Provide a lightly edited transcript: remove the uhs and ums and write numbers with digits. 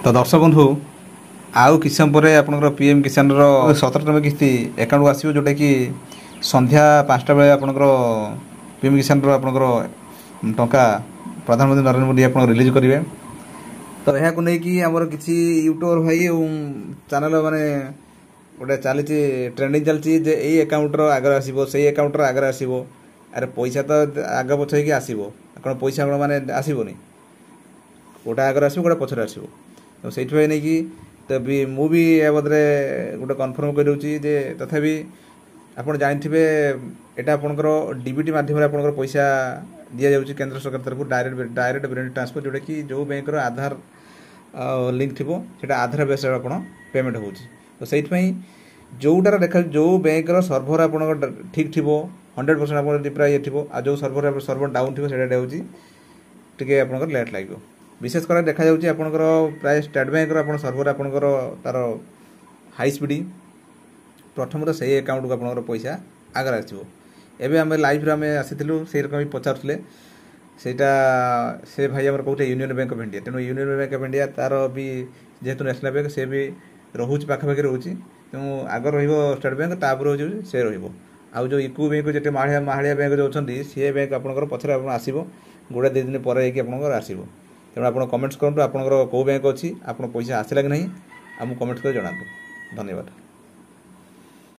तो दर्शक बंधु आउ कि समय पर आपंकर पीएम किसान 17 किस्ती एकाउंट आसो जोटा कि संध्या 5टा बेले आपंकर पीएम किसान आपंकर टंका प्रधानमंत्री नरेंद्र मोदी आप रिलीज करेंगे। तो यह नहीं आमर किसी यूट्यूबर भाई और चैनल माने गोटे चली ट्रेंडिंग चलती यही अकाउंटर आगे आसो से अकाउंटर आगे आसो। अरे पैसा तो आगे पछ होगी आसो कौन पैसा कौन मैंने आसबनी गोटे आगे आसो गोटे पछरे आसो। तो से नहीं कि तो भी मुझे बदले गोटे कनफर्म कर तथापि आपड़ जानते यहाँ आपंकर डीबीटी मध्यम आपंकर पैसा दि जाऊँगी केंद्र सरकार तरफ डायरेक्ट बेनिफिट ट्रांसफर जोटा कि जो बैंक आधार लिंक थी से आधार बेस आप पेमेंट हो। तो से जोटार देखा जो बैंक सर्भर आप ठीक थी 100% आप प्राय ये थो जो सर्भर सर्भर डाउन थी से टे आप लेट लगे। विशेष कर देखा जाऊँगी आपंकर प्राय स्टेट बैंक आप सर्भर आपंकर तार हाई स्पीड प्रथम तो से अकाउंट को आप पैसा आगे आसो। एवं आम लाइव आम आसी से रकम भी पचारे से भाई आम कौटे यूनियन बैंक ऑफ इंडिया तेणु यूनियन बैंक ऑफ इंडिया तार भी जेहेतु नेशनल बैंक से भी रोचे पाखापाखि रोचे तेणु आग स्टेट बैंक तापर हो से रहा जो इको बैंक जो माहाड़िया बैंक जो अच्छा सी बैंक आपंकर पचर आसो गोटे 2 दिन पर आपंकर आसो। तेणु आप कमेंट्स करूँ आपंकर कौ बैंक अच्छी आप पैसा आसला कि नहीं आमको कमेंट्स कर जनातु। धन्यवाद।